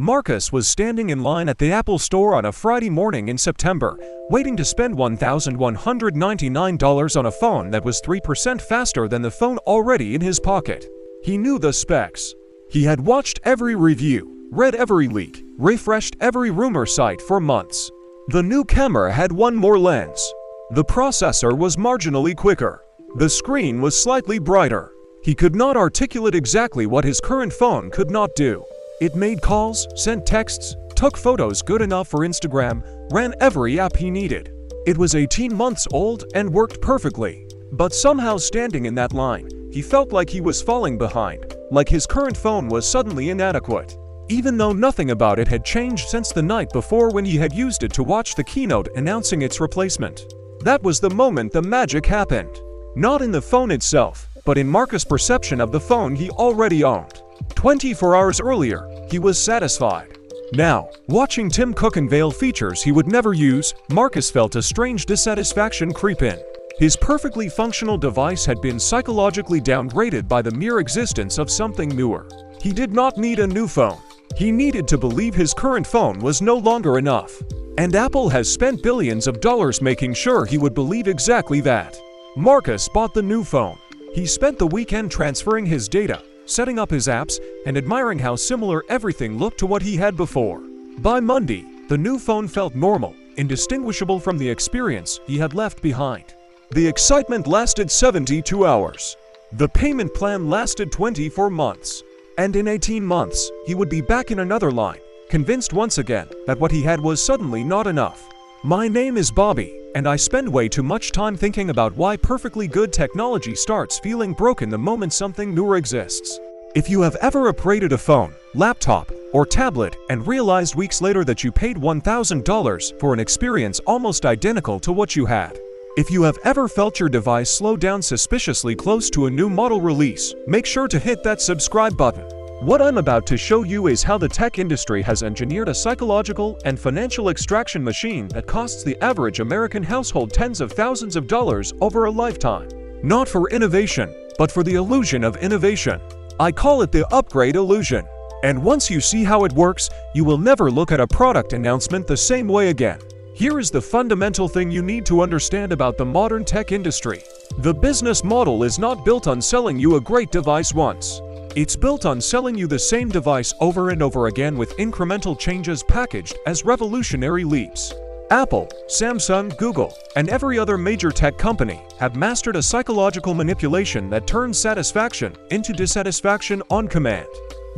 Marcus was standing in line at the Apple Store on a Friday morning in September, waiting to spend $1,199 on a phone that was 3% faster than the phone already in his pocket. He knew the specs. He had watched every review, read every leak, refreshed every rumor site for months. The new camera had one more lens. The processor was marginally quicker. The screen was slightly brighter. He could not articulate exactly what his current phone could not do. It made calls, sent texts, took photos good enough for Instagram, ran every app he needed. It was 18 months old and worked perfectly. But somehow standing in that line, he felt like he was falling behind, like his current phone was suddenly inadequate. Even though nothing about it had changed since the night before when he had used it to watch the keynote announcing its replacement. That was the moment the magic happened. Not in the phone itself, but in Marcus' perception of the phone he already owned. 24 hours earlier, he was satisfied. Now, watching Tim Cook unveil features he would never use, Marcus felt a strange dissatisfaction creep in. His perfectly functional device had been psychologically downgraded by the mere existence of something newer. He did not need a new phone. He needed to believe his current phone was no longer enough. And Apple has spent billions of dollars making sure he would believe exactly that. Marcus bought the new phone. He spent the weekend transferring his data, setting up his apps, and admiring how similar everything looked to what he had before. By Monday, the new phone felt normal, indistinguishable from the experience he had left behind. The excitement lasted 72 hours. The payment plan lasted 24 months. And in 18 months, he would be back in another line, convinced once again that what he had was suddenly not enough. My name is Bobby, and I spend way too much time thinking about why perfectly good technology starts feeling broken the moment something newer exists. If you have ever upgraded a phone, laptop, or tablet and realized weeks later that you paid $1,000 for an experience almost identical to what you had. If you have ever felt your device slow down suspiciously close to a new model release, make sure to hit that subscribe button. What I'm about to show you is how the tech industry has engineered a psychological and financial extraction machine that costs the average American household tens of thousands of dollars over a lifetime. Not for innovation, but for the illusion of innovation. I call it the upgrade illusion. And once you see how it works, you will never look at a product announcement the same way again. Here is the fundamental thing you need to understand about the modern tech industry. The business model is not built on selling you a great device once. It's built on selling you the same device over and over again with incremental changes packaged as revolutionary leaps. Apple, Samsung, Google, and every other major tech company have mastered a psychological manipulation that turns satisfaction into dissatisfaction on command.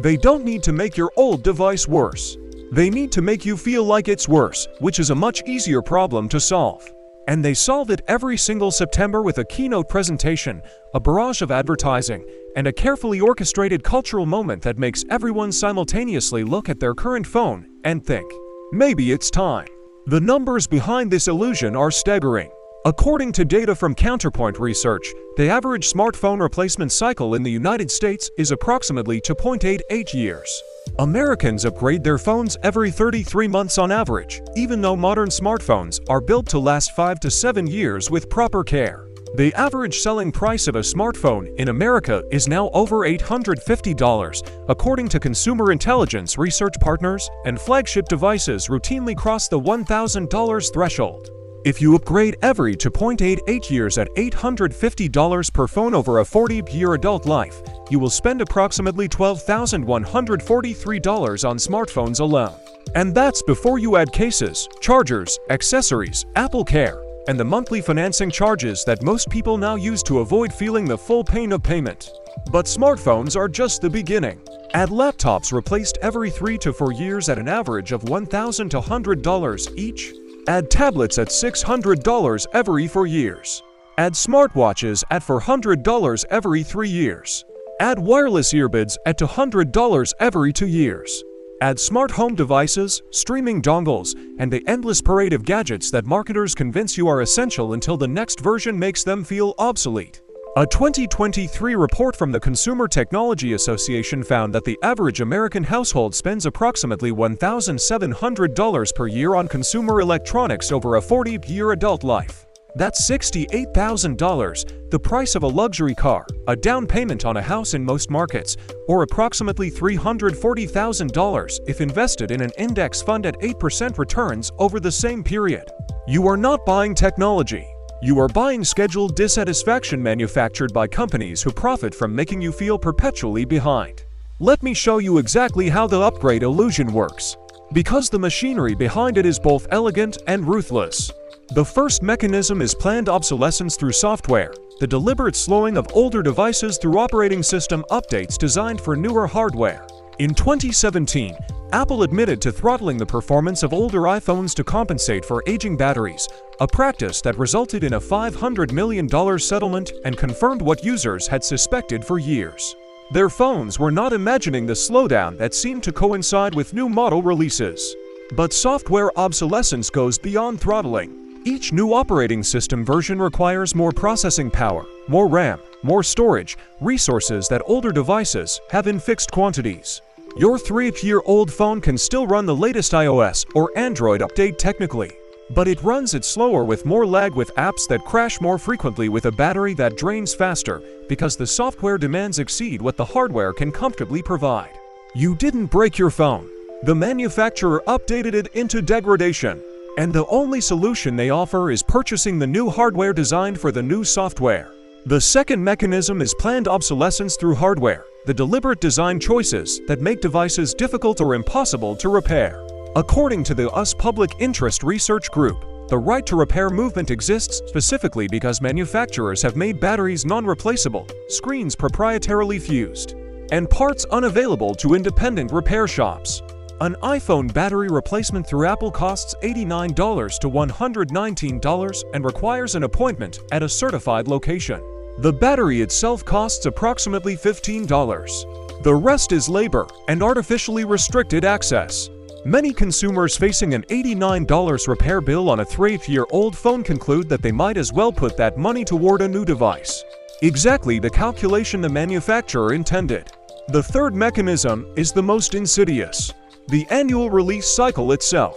They don't need to make your old device worse. They need to make you feel like it's worse, which is a much easier problem to solve. And they solve it every single September with a keynote presentation, a barrage of advertising, and a carefully orchestrated cultural moment that makes everyone simultaneously look at their current phone and think, maybe it's time. The numbers behind this illusion are staggering. According to data from Counterpoint Research, the average smartphone replacement cycle in the United States is approximately 2.88 years. Americans upgrade their phones every 33 months on average, even though modern smartphones are built to last 5 to 7 years with proper care. The average selling price of a smartphone in America is now over $850, according to consumer intelligence research partners, and flagship devices routinely cross the $1,000 threshold. If you upgrade every 2.88 years at $850 per phone over a 40-year adult life, you will spend approximately $12,143 on smartphones alone. And that's before you add cases, chargers, accessories, Apple Care, and the monthly financing charges that most people now use to avoid feeling the full pain of payment. But smartphones are just the beginning. Add laptops replaced every 3 to 4 years at an average of $1,000 to $100 each. Add tablets at $600 every 4 years. Add smartwatches at $400 every 3 years. Add wireless earbuds at $200 every 2 years. Add smart home devices, streaming dongles, and the endless parade of gadgets that marketers convince you are essential until the next version makes them feel obsolete. A 2023 report from the Consumer Technology Association found that the average American household spends approximately $1,700 per year on consumer electronics over a 40-year adult life. That's $68,000, the price of a luxury car, a down payment on a house in most markets, or approximately $340,000 if invested in an index fund at 8% returns over the same period. You are not buying technology. You are buying scheduled dissatisfaction manufactured by companies who profit from making you feel perpetually behind. Let me show you exactly how the upgrade illusion works, because the machinery behind it is both elegant and ruthless. The first mechanism is planned obsolescence through software, the deliberate slowing of older devices through operating system updates designed for newer hardware. In 2017, Apple admitted to throttling the performance of older iPhones to compensate for aging batteries, a practice that resulted in a $500 million settlement and confirmed what users had suspected for years. Their phones were not imagining the slowdown that seemed to coincide with new model releases. But software obsolescence goes beyond throttling. Each new operating system version requires more processing power, more RAM, more storage, resources that older devices have in fixed quantities. Your 3-year-old phone can still run the latest iOS or Android update technically, but it runs it slower with more lag, with apps that crash more frequently, with a battery that drains faster, because the software demands exceed what the hardware can comfortably provide. You didn't break your phone. The manufacturer updated it into degradation. And the only solution they offer is purchasing the new hardware designed for the new software. The second mechanism is planned obsolescence through hardware, the deliberate design choices that make devices difficult or impossible to repair. According to the US Public Interest Research Group, the right to repair movement exists specifically because manufacturers have made batteries non-replaceable, screens proprietarily fused, and parts unavailable to independent repair shops. An iPhone battery replacement through Apple costs $89 to $119 and requires an appointment at a certified location. The battery itself costs approximately $15. The rest is labor and artificially restricted access. Many consumers facing an $89 repair bill on a 3-year-old phone conclude that they might as well put that money toward a new device. Exactly the calculation the manufacturer intended. The third mechanism is the most insidious. The annual release cycle itself.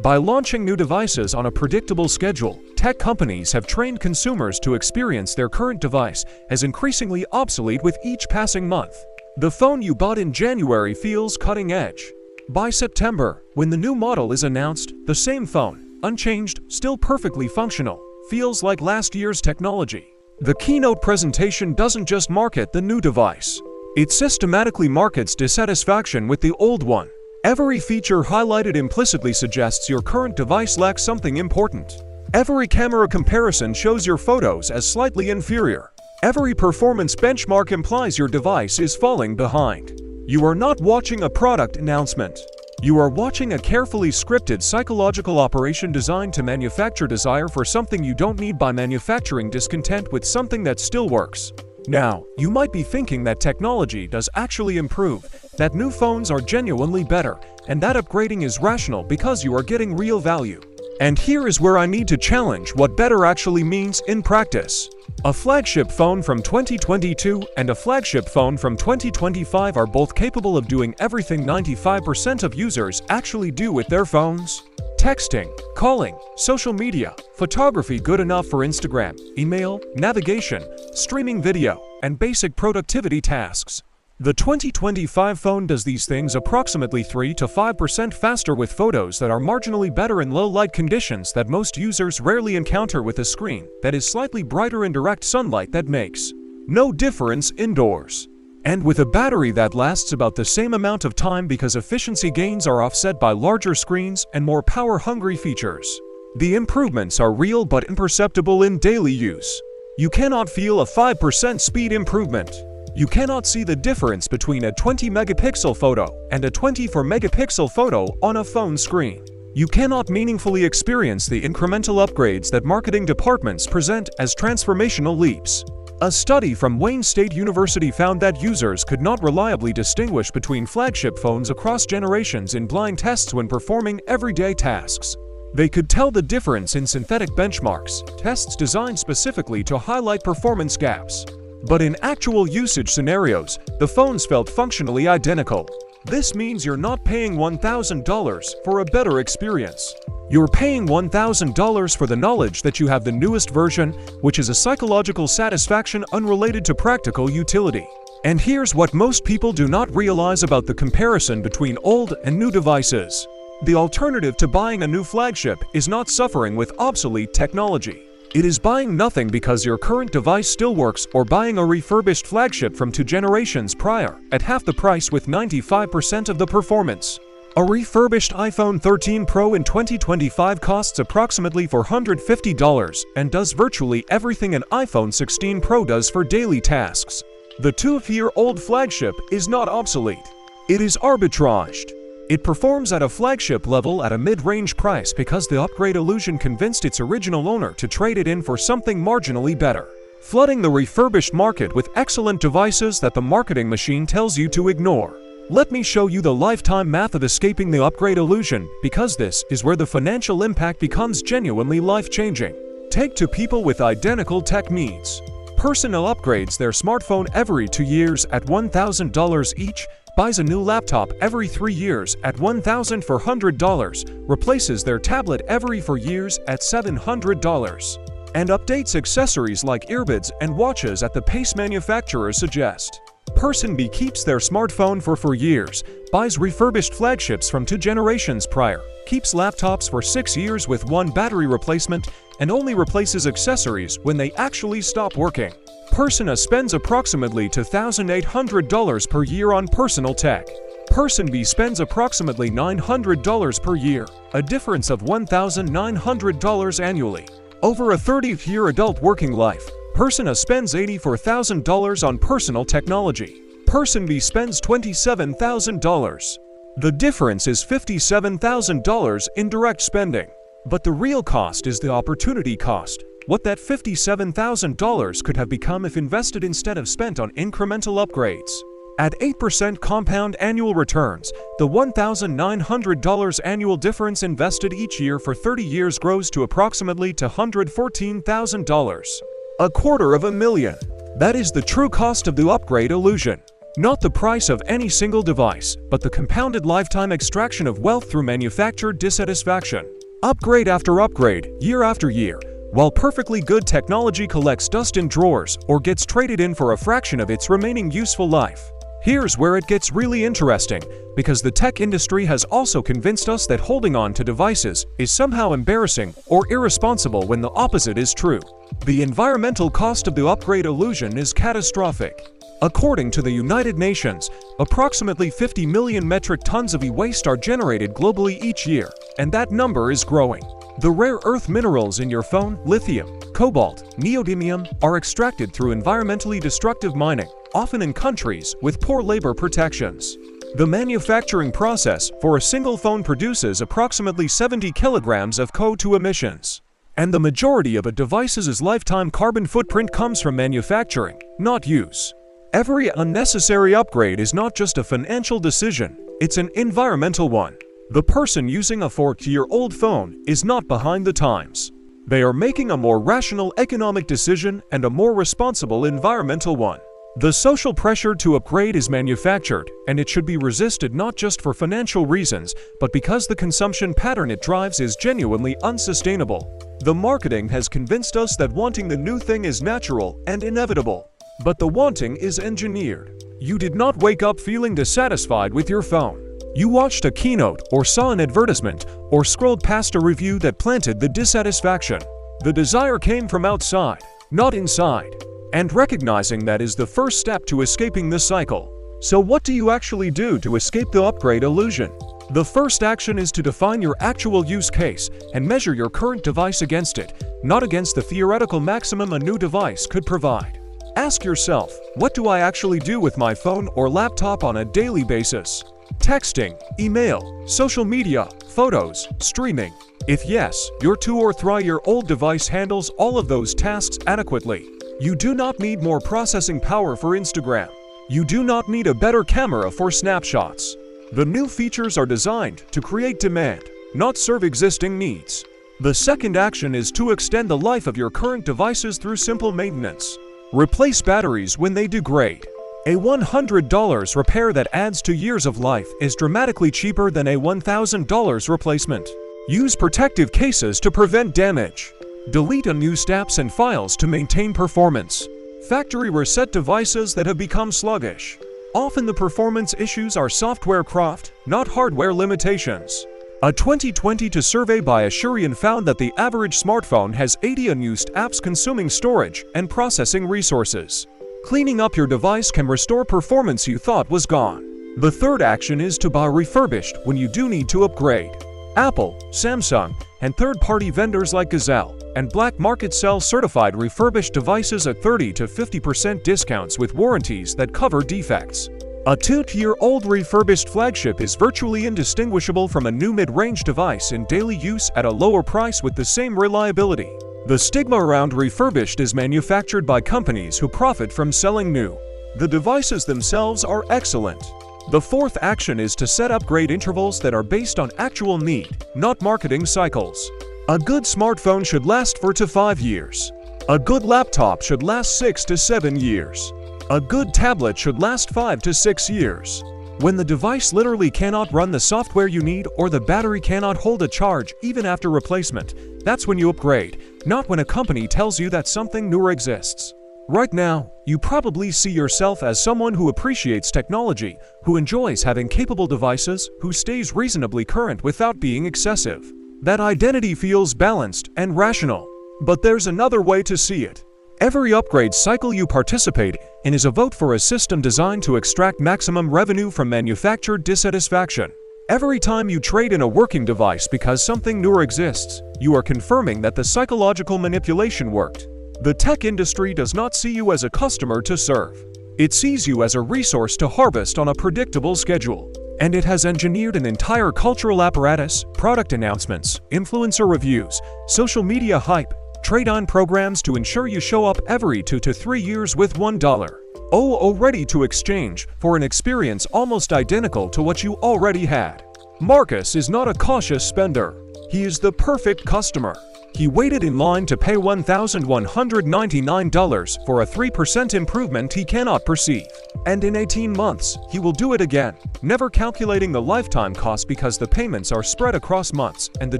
By launching new devices on a predictable schedule, tech companies have trained consumers to experience their current device as increasingly obsolete with each passing month. The phone you bought in January feels cutting edge. By September, when the new model is announced, the same phone, unchanged, still perfectly functional, feels like last year's technology. The keynote presentation doesn't just market the new device. It systematically markets dissatisfaction with the old one. Every feature highlighted implicitly suggests your current device lacks something important. Every camera comparison shows your photos as slightly inferior. Every performance benchmark implies your device is falling behind. You are not watching a product announcement. You are watching a carefully scripted psychological operation designed to manufacture desire for something you don't need by manufacturing discontent with something that still works. Now, you might be thinking that technology does actually improve, that new phones are genuinely better, and that upgrading is rational because you are getting real value. And here is where I need to challenge what better actually means in practice. A flagship phone from 2022 and a flagship phone from 2025 are both capable of doing everything 95% of users actually do with their phones. Texting, calling, social media, photography good enough for Instagram, email, navigation, streaming video, and basic productivity tasks. The 2025 phone does these things approximately 3 to 5% faster with photos that are marginally better in low light conditions that most users rarely encounter with a screen that is slightly brighter in direct sunlight that makes no difference indoors. And with a battery that lasts about the same amount of time because efficiency gains are offset by larger screens and more power-hungry features. The improvements are real but imperceptible in daily use. You cannot feel a 5% speed improvement. You cannot see the difference between a 20-megapixel photo and a 24-megapixel photo on a phone screen. You cannot meaningfully experience the incremental upgrades that marketing departments present as transformational leaps. A study from Wayne State University found that users could not reliably distinguish between flagship phones across generations in blind tests when performing everyday tasks. They could tell the difference in synthetic benchmarks, tests designed specifically to highlight performance gaps. But in actual usage scenarios, the phones felt functionally identical. This means you're not paying $1,000 for a better experience. You're paying $1,000 for the knowledge that you have the newest version, which is a psychological satisfaction unrelated to practical utility. And here's what most people do not realize about the comparison between old and new devices. The alternative to buying a new flagship is not suffering with obsolete technology. It is buying nothing because your current device still works, or buying a refurbished flagship from 2 generations prior at half the price with 95% of the performance. A refurbished iPhone 13 Pro in 2025 costs approximately $450 and does virtually everything an iPhone 16 Pro does for daily tasks. The 2-year-old flagship is not obsolete. It is arbitraged. It performs at a flagship level at a mid-range price because the upgrade illusion convinced its original owner to trade it in for something marginally better, flooding the refurbished market with excellent devices that the marketing machine tells you to ignore. Let me show you the lifetime math of escaping the upgrade illusion, because this is where the financial impact becomes genuinely life-changing. Take 2 people with identical tech needs. Person upgrades their smartphone every 2 years at $1,000 each, buys a new laptop every 3 years at $1,400, replaces their tablet every 4 years at $700, and updates accessories like earbuds and watches at the pace manufacturers suggest. Person B keeps their smartphone for 4 years, buys refurbished flagships from 2 generations prior, keeps laptops for 6 years with 1 battery replacement, and only replaces accessories when they actually stop working. Person A spends approximately $2,800 per year on personal tech. Person B spends approximately $900 per year, a difference of $1,900 annually. Over a 30-year adult working life, Person A spends $84,000 on personal technology. Person B spends $27,000. The difference is $57,000 in direct spending. But the real cost is the opportunity cost. What that $57,000 could have become if invested instead of spent on incremental upgrades. At 8% compound annual returns, the $1,900 annual difference invested each year for 30 years grows to approximately $214,000. $250,000. That is the true cost of the upgrade illusion. Not the price of any single device, but the compounded lifetime extraction of wealth through manufactured dissatisfaction. Upgrade after upgrade, year after year, while perfectly good technology collects dust in drawers or gets traded in for a fraction of its remaining useful life. Here's where it gets really interesting, because the tech industry has also convinced us that holding on to devices is somehow embarrassing or irresponsible when the opposite is true. The environmental cost of the upgrade illusion is catastrophic. According to the United Nations, approximately 50 million metric tons of e-waste are generated globally each year, and that number is growing. The rare earth minerals in your phone, lithium, cobalt, neodymium, are extracted through environmentally destructive mining, often in countries with poor labor protections. The manufacturing process for a single phone produces approximately 70 kilograms of CO2 emissions. And the majority of a device's lifetime carbon footprint comes from manufacturing, not use. Every unnecessary upgrade is not just a financial decision, it's an environmental one. The person using a 4-year-old phone is not behind the times. They are making a more rational economic decision and a more responsible environmental one. The social pressure to upgrade is manufactured, and it should be resisted not just for financial reasons, but because the consumption pattern it drives is genuinely unsustainable. The marketing has convinced us that wanting the new thing is natural and inevitable. But the wanting is engineered. You did not wake up feeling dissatisfied with your phone. You watched a keynote or saw an advertisement or scrolled past a review that planted the dissatisfaction. The desire came from outside, not inside. And recognizing that is the first step to escaping this cycle. So what do you actually do to escape the upgrade illusion? The first action is to define your actual use case and measure your current device against it, not against the theoretical maximum a new device could provide. Ask yourself, what do I actually do with my phone or laptop on a daily basis? Texting, email, social media, photos, streaming. If yes, your 2 or 3-year-old device handles all of those tasks adequately. You do not need more processing power for Instagram. You do not need a better camera for snapshots. The new features are designed to create demand, not serve existing needs. The second action is to extend the life of your current devices through simple maintenance. Replace batteries when they degrade. A $100 repair that adds 2 years of life is dramatically cheaper than a $1,000 replacement. Use protective cases to prevent damage. Delete unused apps and files to maintain performance. Factory reset devices that have become sluggish. Often the performance issues are software craft, not hardware limitations. A 2022 survey by Asurion found that the average smartphone has 80 unused apps consuming storage and processing resources. Cleaning up your device can restore performance you thought was gone. The third action is to buy refurbished when you do need to upgrade. Apple, Samsung, and third-party vendors like Gazelle and Black Market sell certified refurbished devices at 30 to 50% discounts with warranties that cover defects. A 2-year-old refurbished flagship is virtually indistinguishable from a new mid-range device in daily use at a lower price with the same reliability. The stigma around refurbished is manufactured by companies who profit from selling new. The devices themselves are excellent. The fourth action is to set upgrade intervals that are based on actual need, not marketing cycles. A good smartphone should last 4 to 5 years. A good laptop should last 6 to 7 years. A good tablet should last 5 to 6 years. When the device literally cannot run the software you need or the battery cannot hold a charge even after replacement, that's when you upgrade, not when a company tells you that something newer exists. Right now, you probably see yourself as someone who appreciates technology, who enjoys having capable devices, who stays reasonably current without being excessive. That identity feels balanced and rational. But there's another way to see it. Every upgrade cycle you participate in is a vote for a system designed to extract maximum revenue from manufactured dissatisfaction. Every time you trade in a working device because something newer exists, you are confirming that the psychological manipulation worked. The tech industry does not see you as a customer to serve. It sees you as a resource to harvest on a predictable schedule. And it has engineered an entire cultural apparatus, product announcements, influencer reviews, social media hype, trade-on programs to ensure you show up every 2 to 3 years with $1 ready to exchange for an experience almost identical to what you already had. Marcus is not a cautious spender. He is the perfect customer. He waited in line to pay $1,199 for a 3% improvement he cannot perceive. And in 18 months, he will do it again, never calculating the lifetime cost because the payments are spread across months and the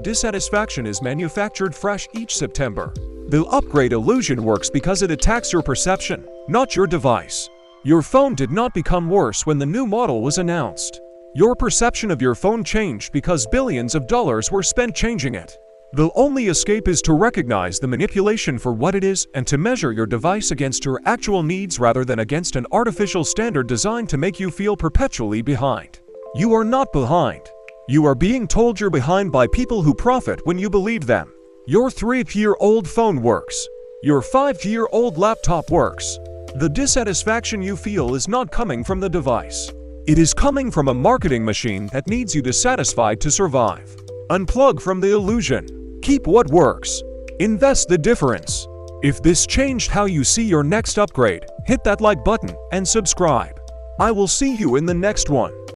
dissatisfaction is manufactured fresh each September. The upgrade illusion works because it attacks your perception, not your device. Your phone did not become worse when the new model was announced. Your perception of your phone changed because billions of dollars were spent changing it. The only escape is to recognize the manipulation for what it is and to measure your device against your actual needs rather than against an artificial standard designed to make you feel perpetually behind. You are not behind. You are being told you're behind by people who profit when you believe them. Your 3-year-old phone works. Your 5-year-old laptop works. The dissatisfaction you feel is not coming from the device. It is coming from a marketing machine that needs you dissatisfied to survive. Unplug from the illusion. Keep what works. Invest the difference. If this changed how you see your next upgrade, hit that like button and subscribe. I will see you in the next one.